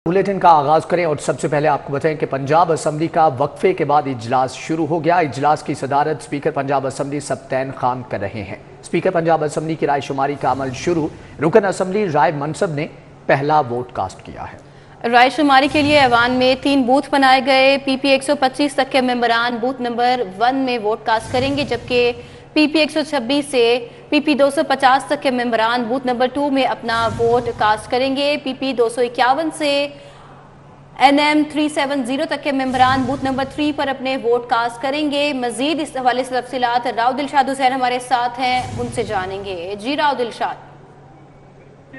Bulletin का आगाज करें और सबसे पहले आपको बताएं कि पंजाब असम्बली का वक्फे के बाद इजलास शुरू हो गया। इजलास की सदारत स्पीकर पंजाब असम्बली सब्तैन खान कर रहे हैं। स्पीकर पंजाब असम्बली की राय शुमारी का अमल शुरू। रुकन असम्बली राय मनसब ने पहला वोट कास्ट किया है। राय शुमारी के लिए ऐवान में 3 बूथ बनाए गए। पीपी 125 तक के मेंबरान बूथ नंबर 1 में वोट कास्ट करेंगे, जबकि पीपी 126 से पीपी 250 तक के मेंबरान बूथ नंबर 2 में अपना वोट कास्ट करेंगे। पीपी 251 से एनएम 370 तक के मेंबरान बूथ नंबर 3 पर अपने वोट कास्ट करेंगे। मजीद इस हवाले से तफसीलात राव दिलशाद हुसैन हमारे साथ हैं, उनसे जानेंगे। जी राव दिलशाद।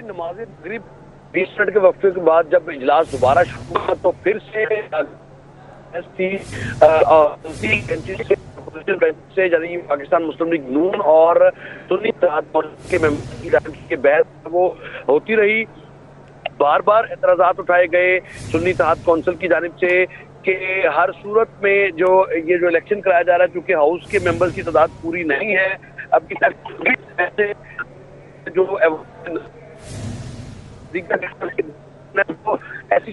नमाज़ मगरिब 20 मिनट के वक्फे के बाद जब इजलास दोबारा शुरू हुआ तो फिर से यानी पाकिस्तान मुस्लिम लीग नून और सुन्नी इत्तेहाद के मेंबर की जानिब से बहस वो होती रही। बार बार एतराज़ात उठाए गए सुन्नी इत्तेहाद कौंसिल की जानिब से कि हर सूरत में जो इलेक्शन कराया जा रहा है, चूंकि हाउस के मेंबर्स की तादाद पूरी नहीं है अभी तक, जो ऐसी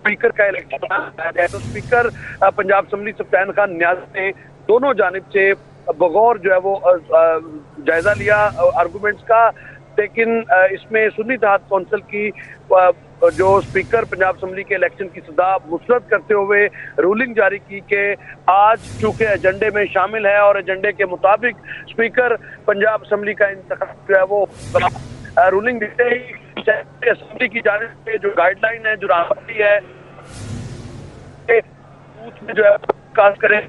स्पीकर का इलेक्शन कराया जाए तो स्पीकर पंजाब असम्बली सब्तैन खान नियाज़ ने दोनों जानिब से बगौर जो है वो जायजा लिया आर्गूमेंट्स का। लेकिन इसमें सुन्नी इत्तेहाद कौंसिल की जो स्पीकर पंजाब असम्बली के इलेक्शन की सदा मुस्तरद करते हुए रूलिंग जारी की कि आज चूंकि एजेंडे में शामिल है और एजेंडे के मुताबिक स्पीकर पंजाब असम्बली का इंतखाब जो है वो रूलिंग देते ही असम्बली की जानिब से जो गाइडलाइन है, जो राहबरी है, बूथ में जो है कास्ट करें।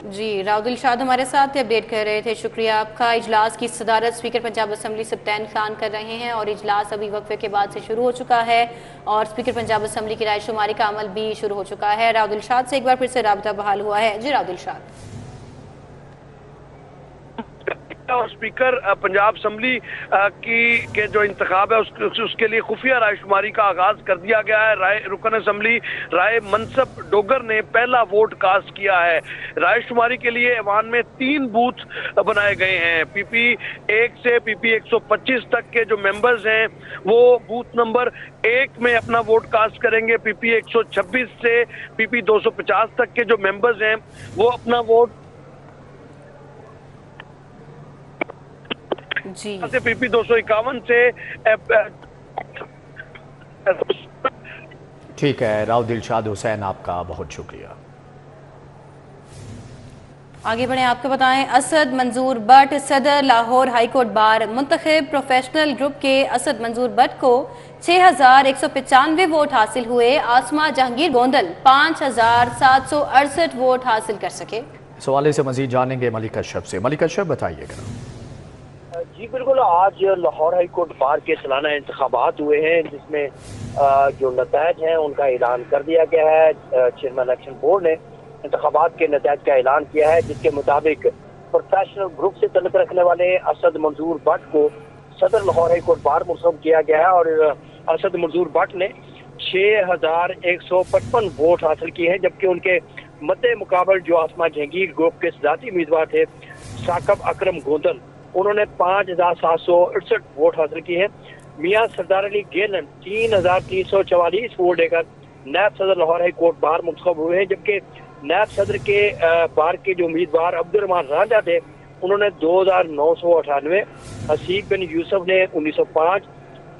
जी राव दिलशाद हमारे साथ अपडेट कर रहे थे, शुक्रिया आपका। इजलास की सदारत स्पीकर पंजाब असम्बली सब्तैन खान कर रहे हैं और इजलास अभी वक्फे के बाद से शुरू हो चुका है और स्पीकर पंजाब असम्बली की राय शुमारी का अमल भी शुरू हो चुका है। राव दिलशाद से एक बार फिर से राबता बहाल हुआ है। जी राव दिलशाद। और स्पीकर पंजाब असम्बली के जो इंतखाब है उसके लिए खुफिया राय शुमारी का आगाज कर दिया गया है। रुकन असम्बली राय मनसब डोगर ने पहला वोट कास्ट किया है। राय शुमारी के लिए ऐवान में 3 बूथ बनाए गए हैं। पीपी 1 से पीपी 125 तक के जो मेंबर्स हैं वो बूथ नंबर 1 में अपना वोट कास्ट करेंगे। पीपी 126 से पीपी 250 तक के जो मेंबर्स हैं वो अपना वोट जी पीपी 251 से ठीक है। राव दिलशाद हुसैन आपका बहुत शुक्रिया। आगे बढ़े, आपको बताएं असद मंजूर बट सदर लाहौर हाई कोर्ट बार मुंतखब प्रोफेशनल ग्रुप के असद मंजूर बट को 6195 वोट हासिल हुए। आसमा जहांगीर गोंदल 5768 वोट हासिल कर सके। इस हवाले से मजीद जानेंगे मलिक अशरफ से। मलिक अशरफ बताइएगा। जी बिल्कुल, आज लाहौर हाई कोर्ट बार के सालाना इंतखाबात हुए हैं जिसमें जो नतायज हैं उनका ऐलान कर दिया गया है। चेयरमैन इलेक्शन बोर्ड ने इंतखाबात के नतायज का ऐलान किया है, जिसके मुताबिक प्रोफेशनल ग्रुप से तल्लुक रखने वाले असद मंजूर बट को सदर लाहौर हाई कोर्ट बार मुंतखब किया गया है और असद मंजूर बट ने 6155 वोट हासिल किए हैं, जबकि उनके मद्दे मुकाबल जो आसमा जहांगीर ग्रुप के सदाती उम्मीदवार थे साकब अकरम गोंदल, उन्होंने 5768 वोट हासिल किए हैं। मियां सरदार अली गेलन 3344 वोट लेकर नायब सदर लाहौर हाई कोर्ट बार मुंतखब हुए हैं, जबकि नायब सदर के बार के जो उम्मीदवार अब्दुर्रहमान रांझा थे उन्होंने 2998, हसीब बिन यूसुफ ने 1905,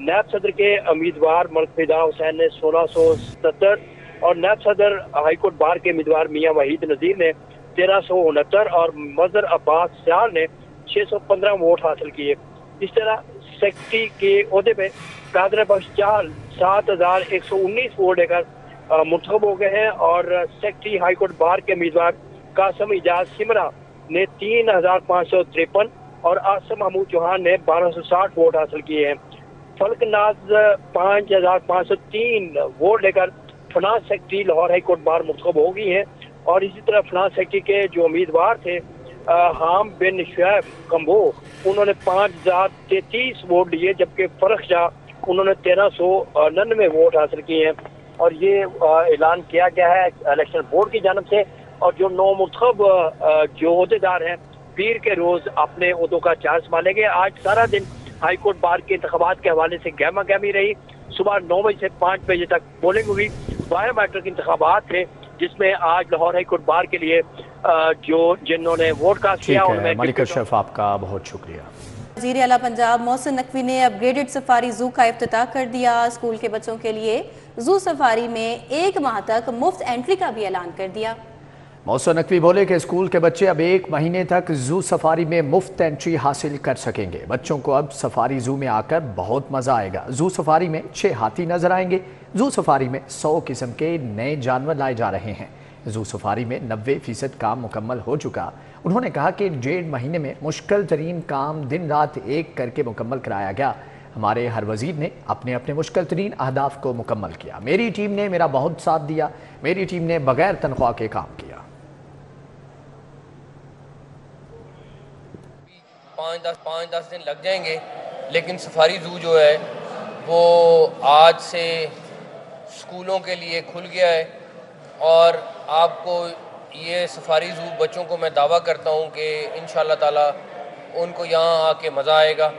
नायब सदर के उम्मीदवार मलिक फिदा हुसैन ने 1677 और नायब सदर हाई कोर्ट बार के उम्मीदवार मियां वहीद नजीर ने 1369 और मजर अब्बास सियाल ने 615 वोट हासिल किए। इस तरह सेक्रेटरी के ओहदे पे कादर बख्श चाहल 7119 वोट लेकर मुंतखब हो गए हैं और सेक्रेटरी हाई कोर्ट बार के उम्मीदवार कासम इजाज सिमरा ने 3553 और आसम महमूद चौहान ने 1260 वोट हासिल किए हैं। फलकनाज 5503 वोट लेकर finance secretary Lahore high court bar मुंतखब हो गई हैं और इसी तरह फिनांस सेक्रेटरी के जो उम्मीदवार थे हाम बिन शुएब कम्बो, उन्होंने 5033 वोट लिए, जबकि फरख शाह उन्होंने 1399 वोट हासिल किए हैं और ये ऐलान किया गया है इलेक्शन बोर्ड की जानिब से। और जो नौ मुंतखब जो अहदेदार हैं पीर के रोज अपने ओहदों का चार्ज संभालेंगे। आज सारा दिन ہائی کورٹ بار کے انتخابات کے حوالے سے گہما گہمی رہی. صبح 9 بجے سے 5 بجے تک پولنگ ہوئی. بایو میٹرک انتخابات تھے جس میں آج لاہور ہائی کورٹ بار کے لیے جنہوں نے ووٹ کاسٹ کیا ان میں ملک اشرف آپ کا بہت شکریہ. وزیر اعلیٰ پنجاب محسن نقوی نے اپ گریڈڈ سفاری زو کا افتتاح کر دیا. اسکول کے بچوں کے لیے زو سفاری میں 1 ماہ تک مفت انٹری کا بھی اعلان کر دیا. محسن نقوی بولے کہ اسکول کے بچے اب 1 مہینے تک زو سفاری میں مفت انٹری حاصل کر سکیں گے. بچوں کو اب سفاری زو میں آ کر بہت مزہ آئے گا. زو سفاری میں 6 ہاتھی نظر آئیں گے. زو سفاری میں 100 قسم کے نئے جانور لائے جا رہے ہیں. زو سفاری میں 90% کام مکمل ہو چکا. انہوں نے کہا کہ 1.5 مہینے میں مشکل ترین کام دن رات ایک کر کے مکمل کرایا گیا. ہمارے ہر وزیر نے اپنے مشکل ترین اہداف کو مکمل کیا. میری ٹیم نے میرا بہت ساتھ دیا. میری ٹیم نے بغیر تنخواہ کے کام کیا. 5-10 دن لگ جائیں گے، لیکن سفاری زو جو ہے وہ آج سے اسکولوں کے لیے کھل گیا ہے. اور آپ کو یہ سفاری زو بچوں کو میں دعویٰ کرتا ہوں کہ انشاءاللہ تعالیٰ ان کو یہاں آ کے مزہ آئے گا.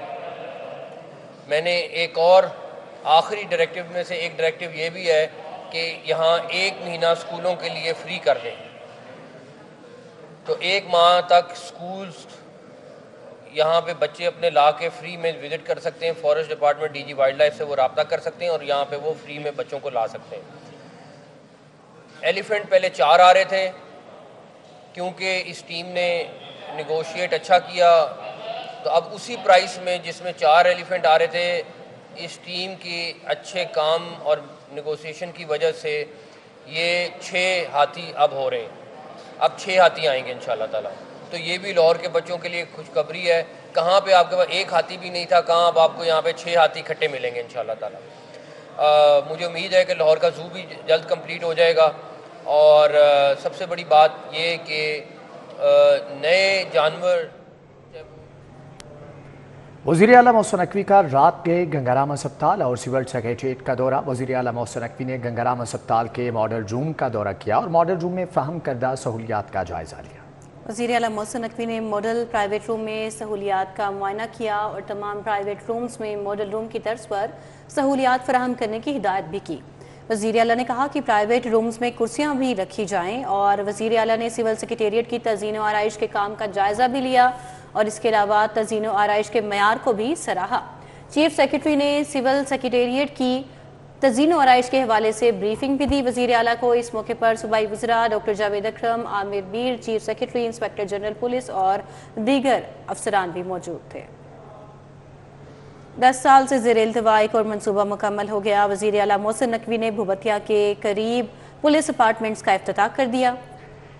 میں نے ایک اور آخری ڈائریکٹیو میں سے ایک ڈائریکٹیو یہ بھی ہے کہ یہاں 1 مہینہ اسکولوں کے لیے فری کر دیں. تو 1 ماہ تک اسکولز یہاں پہ بچے اپنے لا کے فری میں وزٹ کر سکتے ہیں. Forest department DG wildlife سے وہ رابطہ کر سکتے ہیں اور یہاں پہ وہ فری میں بچوں کو لا سکتے ہیں. ایلیفنٹ پہلے 4 آ رہے تھے، کیونکہ اس ٹیم نے نیگوشیٹ اچھا کیا تو اب اسی پرائس میں جس میں 4 ایلیفنٹ آ رہے تھے، اس ٹیم کی اچھے کام اور نیگوسیشن کی وجہ سے یہ 6 ہاتھی اب ہو رہے ہیں. اب 6 ہاتھی آئیں گے انشاءاللہ تعالیٰ. تو یہ بھی لاہور کے بچوں کے لیے خوشخبری ہے. کہاں پہ آپ کے پاس 1 ہاتھی بھی نہیں تھا، کہاں اب آپ کو یہاں پہ 6 ہاتھی اکٹھے ملیں گے انشاءاللہ تعالیٰ. مجھے امید ہے کہ لاہور کا زو بھی جلد کمپلیٹ ہو جائے گا. اور سب سے بڑی بات یہ کہ نئے جانور. وزیر اعلیٰ محسن نقوی کا رات کے گنگارام اسپتال اور سول سیکریٹریٹ کا دورہ. وزیر اعلیٰ محسن نقوی نے گنگارام اسپتال کے ماڈل روم کا دورہ کیا اور ماڈل روم میں فراہم کردہ سہولیات کا جائزہ لیا. وزیر اعلیٰ محسن نقوی نے ماڈل پرائیویٹ روم میں سہولیات کا معائنہ کیا اور تمام پرائیویٹ رومز میں ماڈل روم کی طرز پر سہولیات فراہم کرنے کی ہدایت بھی کی. وزیر اعلیٰ نے کہا کہ پرائیویٹ رومز میں کرسیاں بھی رکھی جائیں اور وزیر اعلیٰ نے سول سیکریٹریٹ کی تزئین و آرائش کے کام کا جائزہ بھی لیا اور اس کے علاوہ تزئین و آرائش کے معیار کو بھی سراہا. چیف سیکریٹری نے سول سیکریٹریٹ کی تزئین و آرائش کے حوالے سے بریفنگ بھی دی وزیر اعلیٰ کو. اس موقع پر صوبائی وزراء doctor Javed Akram, Aamir Mir, chief secretary, inspector general police اور دیگر افسران بھی موجود تھے. 10 سال سے زیر التواء ایک اور منصوبہ مکمل ہو گیا. وزیر اعلیٰ محسن نقوی نے بھوبتیا کے قریب پولیس اپارٹمنٹس کا افتتاح کر دیا.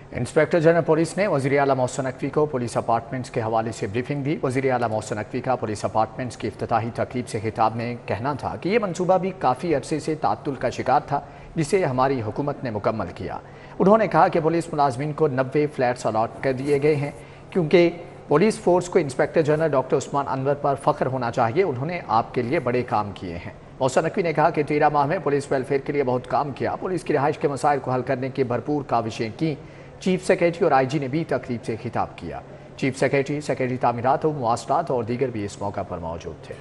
انسپیکٹر جنرل پولیس نے وزیر اعلیٰ محسن نقوی کو پولیس اپارٹمنٹس کے حوالے سے بریفنگ دی. وزیر اعلیٰ محسن نقوی کا پولیس اپارٹمنٹس کی افتتاحی تقریب سے خطاب میں کہنا تھا کہ یہ منصوبہ بھی کافی عرصے سے تعطل کا شکار تھا جسے ہماری حکومت نے مکمل کیا. انہوں نے کہا کہ پولیس ملازمین کو 90 فلیٹس الاٹ کر دیے گئے ہیں کیونکہ پولیس فورس کو انسپیکٹر جنرل ڈاکٹر عثمان انور پر فخر ہونا چاہیے. انہوں نے آپ کے لیے بڑے کام کیے ہیں. محسن نقوی نے کہا کہ 13 ماہ میں پولیس ویلفیئر کے لیے بہت کام کیا. پولیس کی رہائش کے مسائل کو حل کرنے کی بھرپور کاوشیں کی. چیف سیکریٹری اور IG نے بھی تقریب سے خطاب کیا. چیف سیکریٹری تعمیرات و مواصلات اور دیگر بھی اس موقع پر موجود تھے.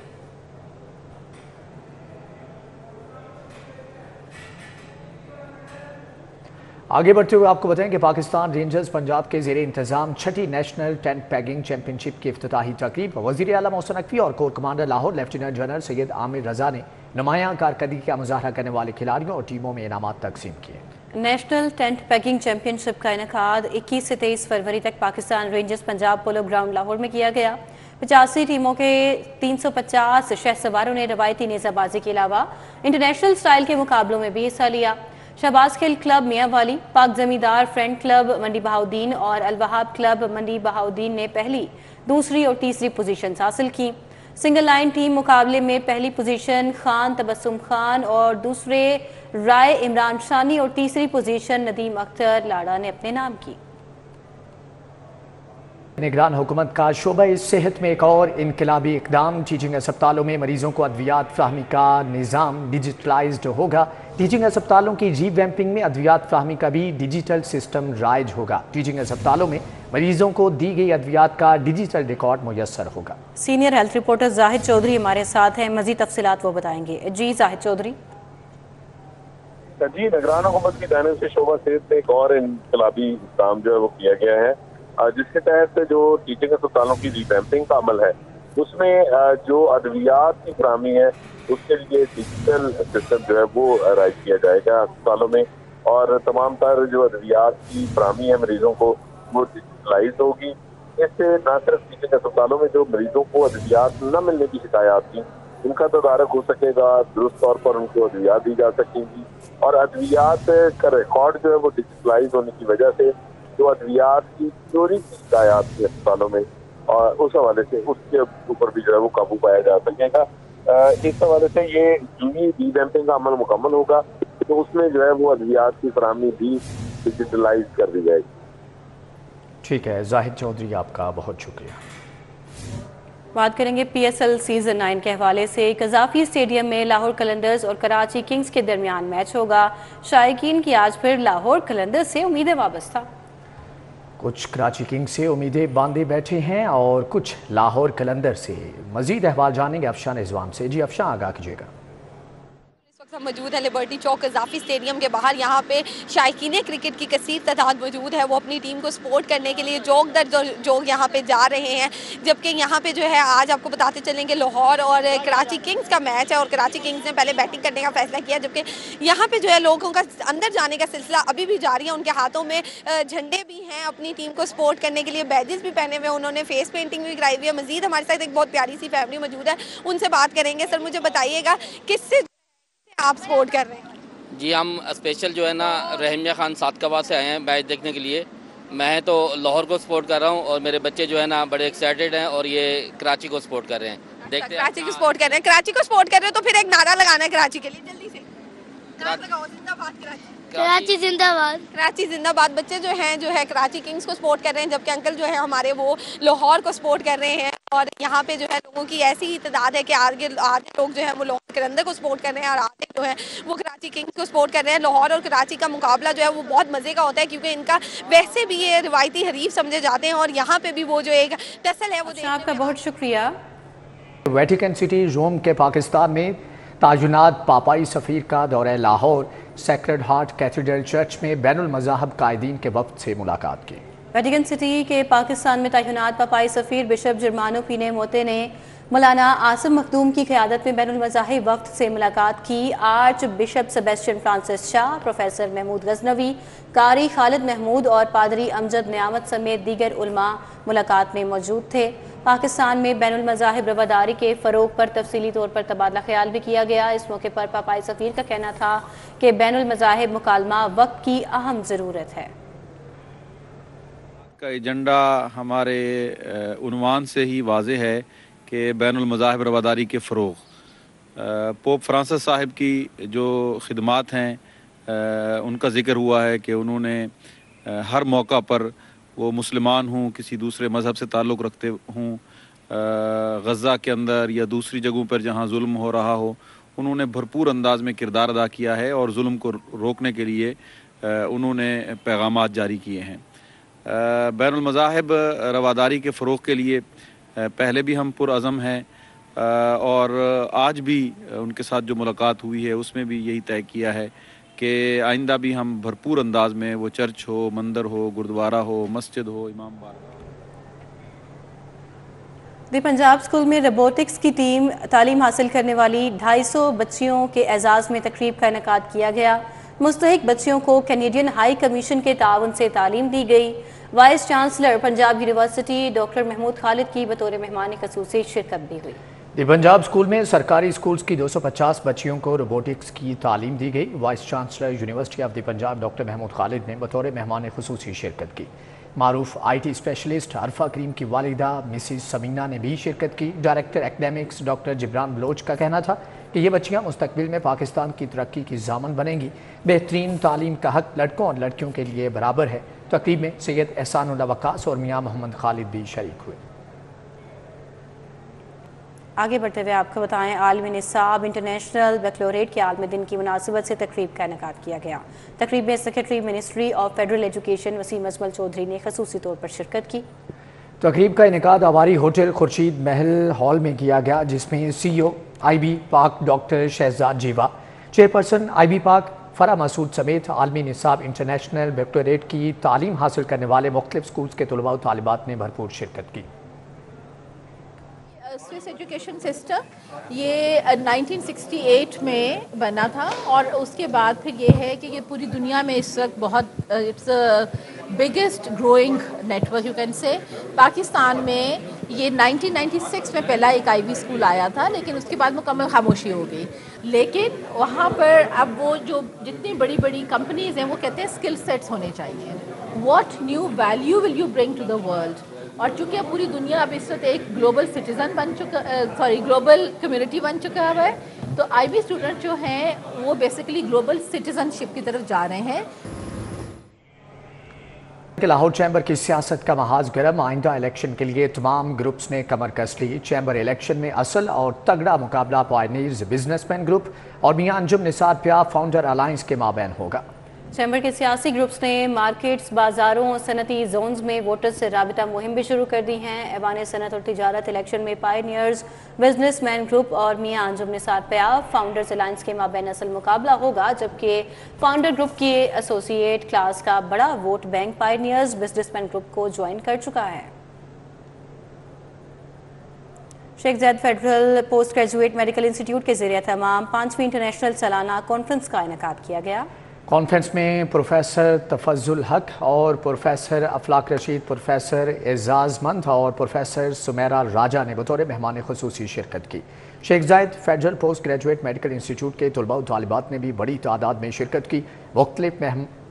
آگے بڑھتے ہوئے آپ کو بتائیں کہ پاکستان رینجرز پنجاب کے زیر انتظام 6ٹی national tent pegging championship کی افتتاحی تقریب وزیر اعلیٰ محسن نقوی اور corps commander Lahore lieutenant general Syed Aamir Raza نے نمایاں کارکردگی کا مظاہرہ کرنے والے کھلاڑیوں اور ٹیموں میں انعامات تقسیم کیے. نیشنل ٹینٹ پیگنگ چیمپئن شپ کا انعقاد 21 سے 23 فروری تک Pakistan rangers Punjab polo ground Lahore میں کیا گیا. 85 ٹیموں کے 350 شہ سواروں نے روایتی نیزہ بازی کے علاوہ انٹرنیشنل سٹائل کے مقابلوں میں بھی حصہ لیا. شہباز کھیل کلب میاں والی، پاک زمیندار فرینڈ کلب منڈی بہاؤدین اور الوہاب کلب منڈی بہاؤدین نے پہلی، دوسری اور تیسری پوزیشنز حاصل کی. سنگل لائن ٹیم مقابلے میں پہلی پوزیشن خان تبسم خان اور دوسرے رائے عمران شانی اور تیسری پوزیشن ندیم اختر لاڑا نے اپنے نام کی. نگران حکومت کا شعبہ صحت میں ایک اور انقلابی اقدام. ٹیچنگ اسپتالوں میں مریضوں کو ادویات فراہمی کا نظام ڈیجیٹلائزڈ ہوگا. ٹیچنگ اسپتالوں کی ری ویمپنگ میں ادویات فراہمی کا بھی ڈیجیٹل سسٹم رائج ہوگا. ٹیچنگ اسپتالوں میں मरीजों को दी गई अद्वियात का डिजिटल रिकॉर्ड मुयस्सर होगा। Senior health reporter Zahid Chaudhry हमारे साथ हैं, मजीद तफसीलात वो बताएंगे। जी जाहिद चौधरी। जी, निगरान हुकूमत की जानिब से शोबा सेहत में एक और इनकलाबी काम जो है वो किया गया है, जिसके तहत जो टीचिंग अस्पतालों की रिवैम्पिंग का अमल है उसमें जो अद्वियात की फराहमी है उसके लिए डिजिटल सिस्टम जो है वो राइज किया जाएगा अस्पतालों में, और तमाम तर जो अद्वियात की फराहमी है मरीजों को वो डिजिटलाइज होगी। इससे न सिर्फ टीचिंग अस्पतालों में जो मरीजों को अद्वियात न मिलने की शिकायत थी उनका तदारक हो सकेगा, दुरुस्त तौर पर उनको अद्वियात दी जा सकेंगी, और अद्वियात का रिकॉर्ड जो है वो डिजिटलाइज होने की वजह से जो अद्वियात की चोरी की शिकायत थी अस्पतालों में, और उस हवाले से उसके ऊपर भी जो है वो काबू पाया जा सकेगा। इस हवाले से ये जूनी रिवैम्पिंग का अमल मुकम्मल होगा तो उसमें जो है वो अद्वियात की फराहमी भी डिजिटलाइज कर दी जाएगी। ठीक है जाहिद चौधरी, आपका बहुत शुक्रिया। बात करेंगे PSL सीजन 9 के हवाले से। कजाफी स्टेडियम में लाहौर कलंदर्स और कराची किंग्स के दरमियान मैच होगा। शायकीन की आज फिर लाहौर कलंदर्स से उम्मीदें वाबस्ता। कुछ कराची किंग्स से उम्मीदें बांधे बैठे हैं और कुछ लाहौर कलंदर से। मजीद अहवाल जानेंगे अफशान निज़ाम से। जी अफशान, आगाह कीजिएगा। मौजूद है लिबर्टी चौक कज़ाफ़ी स्टेडियम के बाहर। यहाँ पे शायकीन क्रिकेट की कसीर तादाद मौजूद है, वो अपनी टीम को सपोर्ट करने के लिए जोग दर जोग यहाँ पे जा रहे हैं। जबकि यहाँ पे जो है आज आपको बताते चलेंगे लाहौर और कराची किंग्स का मैच है और कराची किंग्स ने पहले बैटिंग करने का फैसला किया, जबकि यहाँ पे जो है लोगों का अंदर जाने का सिलसिला अभी भी जारी है। उनके हाथों में झंडे भी हैं अपनी टीम को सपोर्ट करने के लिए, बैजेस भी पहने हुए, उन्होंने फेस पेंटिंग भी कराई हुई है। मजीद हमारे साथ एक बहुत प्यारी सी फैमिली मौजूद है, उनसे बात करेंगे। सर मुझे बताइएगा किससे आप सपोर्ट कर रहे हैं? जी हम स्पेशल जो है ना रहमिया खान सादकाबाद से आए हैं मैच देखने के लिए। मैं तो लाहौर को सपोर्ट कर रहा हूं और मेरे बच्चे जो है ना बड़े एक्साइटेड हैं और ये कराची को सपोर्ट कर रहे हैं। देखते हैं कराची को सपोर्ट कर रहे हैं। कराची को सपोर्ट कर रहे हो तो फिर एक नारा लगाना है कराची के लिए, जल्दी से नारा लगाओ, जिंदाबाद कराची। कराची जिंदाबाद। कराची जिंदाबाद। बच्चे जो है कराची किंग्स को सपोर्ट कर रहे हैं, जबकि अंकल जो है हमारे वो लाहौर को सपोर्ट कर रहे हैं। और यहाँ पे जो है लोगों की ऐसी ही तादाद है कि आधे लोग जो है वो लाहौर कलंदर को सपोर्ट कर रहे हैं और आधे जो है वो कराची किंग्स को सपोर्ट कर रहे हैं। लाहौर और कराची का मुकाबला जो है वो बहुत मज़े का होता है, क्योंकि इनका वैसे भी ये रिवायती हरीफ समझे जाते हैं और यहाँ पे भी वो जो एक टसल है वो। आपका बहुत शुक्रिया। वेटिकन सिटी रोम के पाकिस्तान में ताजुनात पापाई सफ़ीर का दौरा Lahore. Sacred heart cathedral church में बैनुल मज़ाहब कायदीन के वफ़द से मुलाकात की। वेटिकन सिटी के पाकिस्तान में तैनात पापाई सफ़ीर बिशप जर्मानो पीने मोते ने मौलाना आसिम मखदूम की क़यादत में बैनुल मज़ाहिब वफ़द से मुलाकात की। Archbishop Sebastian Francis Shah, professor Mahmood Ghaznavi, Qari Khalid Mahmood और पादरी अमजद नियामत समेत दीगर उलमा मुलाकात में मौजूद थे। पाकिस्तान में बैनुल मज़ाहिब रवादारी के फ़रोग़ पर तफसीली तौर पर तबादला ख्याल भी किया गया। इस मौके पर पापाई सफ़ीर का कहना था कि बैनुल मज़ाहिब मुकालमा वक्त की अहम ज़रूरत है। का एजेंडा हमारे उन्वान से ही वाज़ेह है कि बैनुल मज़ाहिब रवादारी के फ़रोग़। पोप फ्रांसिस साहिब की जो खिदमात हैं उनका ज़िक्र हुआ है कि उन्होंने हर मौका पर वो मुसलमान हों, किसी दूसरे मज़हब से ताल्लुक़ रखते हों, गज़ा के अंदर या दूसरी जगहों पर जहाँ जुल्म हो रहा हो, उन्होंने भरपूर अंदाज में किरदार अदा किया है और जुल्म को रोकने के लिए उन्होंने पैगामात जारी किए हैं। बैनुल मज़ाहिब रवादारी के फ़रोग़ के लिए पहले भी हम पुरअज़म हैं और आज भी उनके साथ जो मुलाकात हुई है उसमें भी यही तय किया है कि आइंदा भी हम भरपूर अंदाज में, वो चर्च हो, मंदिर हो, गुरुद्वारा हो, मस्जिद हो, इमाम बारगाह। दी पंजाब स्कूल में रोबोटिक्स की टीम तालीम हासिल करने वाली 250 बच्चियों के एजाज़ में तकरीब का इनेकाद किया गया। मुस्तहिक बच्चियों को कैनेडियन हाई कमीशन के ताउन से तालीम दी गई। Vice chancellor Punjab university doctor Mahmood Khalid की बतौर मेहमान ख़ुसूसी शिरकत भी हुई। दी पंजाब स्कूल में सरकारी स्कूल्स की 250 बच्चियों को रोबोटिक्स की तालीम दी गई। Vice chancellor university of the Punjab doctor Mahmood Khalid ने बतौर मेहमान ख़ुसूसी शिरकत की। मारूफ IT स्पेशलिस्ट अरफा करीम की वालिदा मिसिस समीना ने भी शिरकत की। Director academics doctor Jibran Baloch का कहना था कि ये बच्चियां मुस्तकबिल में पाकिस्तान की तरक्की की ज़ामन बनेंगी। बेहतरीन तालीम का हक लड़कों और लड़कियों के लिए बराबर है। तकरीब में सैयद एहसानुल्लाह वक्कास और मियाँ मोहम्मद खालिद भी शरीक हुए। आगे बढ़ते हुए आपको बताएं, आलमी निसाब इंटरनेशनल बैकलॉरेट के आलमी दिन की मुनासिबत से तकरीब का इनेकाद किया गया। तकरीब में secretary ministry of federal education Waseem Ajmal Chaudhry ने खसूसी तौर पर शिरकत की। तकरीब का इनेकाद आवारी होटल खुर्शीद महल हॉल में किया गया, जिसमें CEO IB पाक डॉक्टर शहजाद जीवा, चेयरपर्सन IB पाक फरा मसूद समेत आलमी निसाब इंटरनेशनल बैकलॉरेट की तालीम हासिल करने वाले मुख्तलिफ स्कूल्स के तलबा और तालिबात ने भरपूर शिरकत की। स्विस एजुकेशन सिस्टम ये 1968 में बना था और उसके बाद फिर ये है कि ये पूरी दुनिया में इस वक्त बहुत it's biggest growing network you can say. Pakistan में ये 1996 में पहला एक IB स्कूल आया था, लेकिन उसके बाद मुकम्मल खामोशी हो गई। लेकिन वहाँ पर अब वो जो जितनी बड़ी बड़ी कंपनीज़ हैं वो कहते हैं स्किल सेट्स होने चाहिए, what new value will you bring to the world. और चूँकि अब पूरी दुनिया अब इस वक्त एक ग्लोबल सिटीज़न बन चुका ग्लोबल कम्युनिटी बन चुका है, तो IB स्टूडेंट जो हैं वो बेसिकली ग्लोबल सिटीज़नशिप की तरफ जा रहे हैं। लाहौर चैम्बर की सियासत का महाज गर्म, आइंदा इलेक्शन के लिए तमाम ग्रुप्स ने कमर कस ली। चैम्बर इलेक्शन में असल और तगड़ा मुकाबला पायनियर्स बिजनेसमैन ग्रुप और मियां अंजुम निसार प्या फाउंडर अलायंस के माबैन होगा। चैम्बर के सियासी ग्रुप्स ने मार्केट्स, बाजारों और सनती जोन्स में वोटर्स से राबिता मुहिम भी शुरू कर दी हैं। ऐवान सनत और तिजारत इलेक्शन में पायनियर्स बिजनेसमैन ग्रुप और मियां अंजुम निसार प्या फाउंडर्स अलायंस के माबैन असल मुकाबला होगा, जबकि फाउंडर ग्रुप के एसोसिएट क्लास का बड़ा vote bank pioneers businessman group को ज्वाइन कर चुका है। Sheikh Zayed federal post graduate medical institute के ज़रिए तमाम 5वीं इंटरनेशनल सालाना कॉन्फ्रेंस का इनेकाद किया गया। कॉन्फ्रेंस में प्रोफेसर तफजुल हक और प्रोफेसर अफलाक रशीद, प्रोफेसर एजाज मंद और प्रोफेसर सुमेरा राजा ने बतौर मेहमान खुसूसी शिरकत की। Sheikh Zayed federal post graduate medical institute के तलबा और तालिबात ने भी बड़ी तादाद में शिरकत की। मुख्तलिफ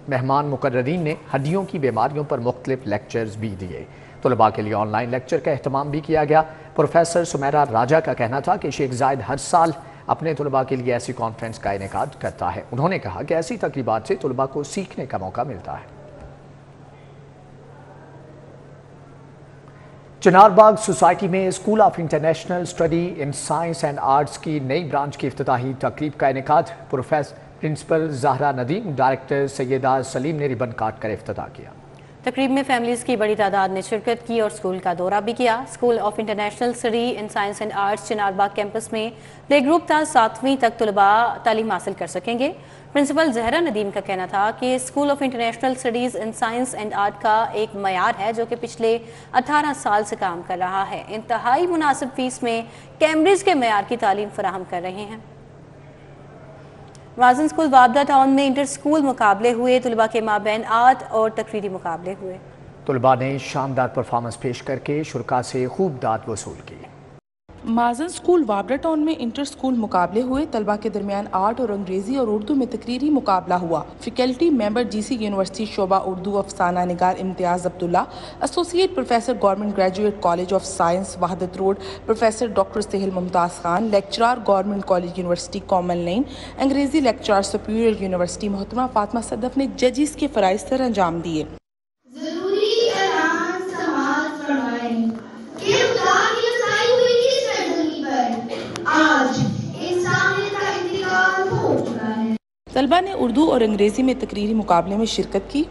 मेहमान मुकर्ररीन ने हड्डियों की बीमारियों पर मुख्तलिफ लेक्चर्स भी दिए। तलबा के लिए ऑनलाइन लेक्चर का अहतमाम भी किया गया। प्रोफेसर सुमेरा राजा का कहना था कि शेख ज़ायद हर साल अपने तलबा के लिए ऐसी कॉन्फ्रेंस का इनेकाद करता है। उन्होंने कहा कि ऐसी तकरीबात से तलबा को सीखने का मौका मिलता है। चिनारबाग सोसाइटी में school of international study in science and arts की नई ब्रांच की इफ्तिताही तकरीब का इनेकाद प्रिंसिपल ज़हरा नदीम, डायरेक्टर सैयदा सलीम ने रिबन काट कर इफ्तिताह किया। तकरीब में फैमिलीज़ की बड़ी तादाद ने शिरकत की और स्कूल का दौरा भी किया। School of international study in science and arts Chinarbagh campus में प्ले ग्रुप था, 7वीं तक तलबा तालीम हासिल कर सकेंगे। प्रिंसिपल ज़हरा नदीम का कहना था कि school of international studies in science and art का एक मयार है जो कि पिछले 18 साल से काम कर रहा है। इंतहाई मुनासिब फीस में कैम्ब्रिज के मयार की तालीम फराहम कर रहे हैं। वाजन स्कूल वाबदा टाउन में इंटर स्कूल मुकाबले हुए। तलबा के माबैन आर्ट और तकरीरी मुकाबले हुए। तलबा ने शानदार परफॉर्मेंस पेश करके शुरका से खूब दाद वसूल की। माजन स्कूल वाबड़ा टाउन में इंटर स्कूल मुकाबले हुए। तलबा के दरमियान आर्ट और अंग्रेजी और उर्दू में तकरीरी मुकाबला हुआ। फैकल्टी मेंबर GC यूनिवर्सिटी शोबा उर्दू अफसाना निगार Imtiaz Abdullah, associate professor government graduate college of science Wahdat road professor doctor Sehal Mumtaz Khan, lecturer government college university common line, अंग्रेजी लेक्चरार सुपीरियर यूनिवर्सिटी मोहतरमा फातिमा सदफ ने जजिस के फराइज सर अंजाम दिए। तलबा ने उर्दू और अंग्रेजी में तकरीरी मुकाबले में शिरकत की।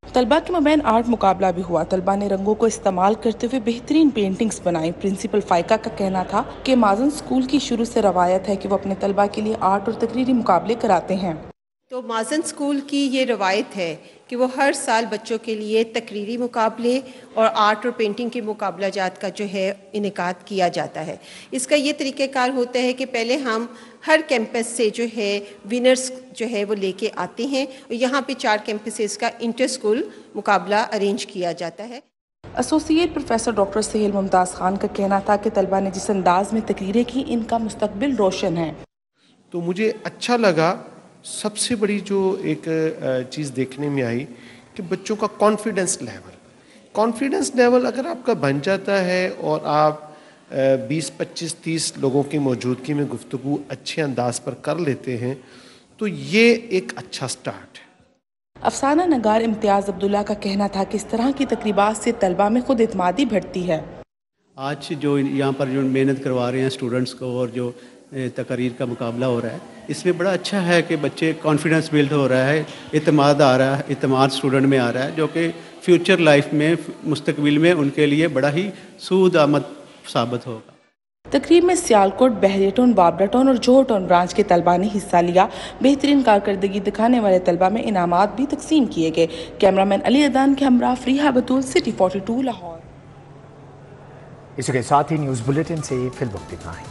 तलबा के मबैन आर्ट मुकाबला भी हुआ। तलबा ने रंगों को इस्तेमाल करते हुए बेहतरीन पेंटिंग्स बनाई। प्रिंसिपल फाइका का कहना था कि माजन स्कूल की शुरू से रवायत है कि वो अपने तलबा के लिए आर्ट और तकरीरी मुकाबले कराते हैं। तो माजन स्कूल की ये रवायत है कि वो हर साल बच्चों के लिए तकरीरी मुकाबले और आर्ट और पेंटिंग के मुकाबला जात का जो है इनेकाद किया जाता है। इसका ये तरीक़ाकार होता है कि पहले हम हर कैंपस से जो है विनर्स जो है वो लेके आते हैं और यहाँ पे 4 कैंपसेस का इंटर स्कूल मुकाबला अरेंज किया जाता है। Associate professor doctor Sehal Mumtaz Khan का कहना था कि तलबा ने जिस अंदाज में तकरीरें की, इनका मुस्तकबिल रोशन है। तो मुझे अच्छा लगा। सबसे बड़ी जो एक चीज़ देखने में आई कि बच्चों का कॉन्फिडेंस कॉन्फिडेंस लेवल अगर आपका बन जाता है और आप 20, 25, 30 लोगों की मौजूदगी में गुफ्तगू अच्छे अंदाज पर कर लेते हैं तो ये एक अच्छा स्टार्ट है। अफसाना नगार इम्तियाज़ अब्दुल्ला का कहना था कि इस तरह की तकरीबात से तलबा में खुद एतमादी बढ़ती है। आज जो यहाँ पर जो मेहनत करवा रहे हैं स्टूडेंट्स को और जो तकरीर का मुकाबला हो रहा है, इसमें बड़ा अच्छा है कि बच्चे कॉन्फिडेंस बिल्ड हो रहा है, एतमाद आ रहा है, एतमाद स्टूडेंट में आ रहा है, जो कि फ्यूचर लाइफ में मुस्तकबिल में उनके लिए बड़ा ही सूद आमद साबित होगा। तकरीब में सियालकोट, बहरिया, बाबरा टाउन और जोहर टाउन ब्रांच के तलबा ने हिस्सा लिया। बेहतरीन कारकर्दगी दिखाने वाले तलबा में इनामात भी तकसीम किए गए। कैमरामैन अली अदान के हमरा फरीहा बतूल, सिटी 42 लाहौर। इसी के साथ ही न्यूज़ बुलेटिन से फिल वक्त इतना है।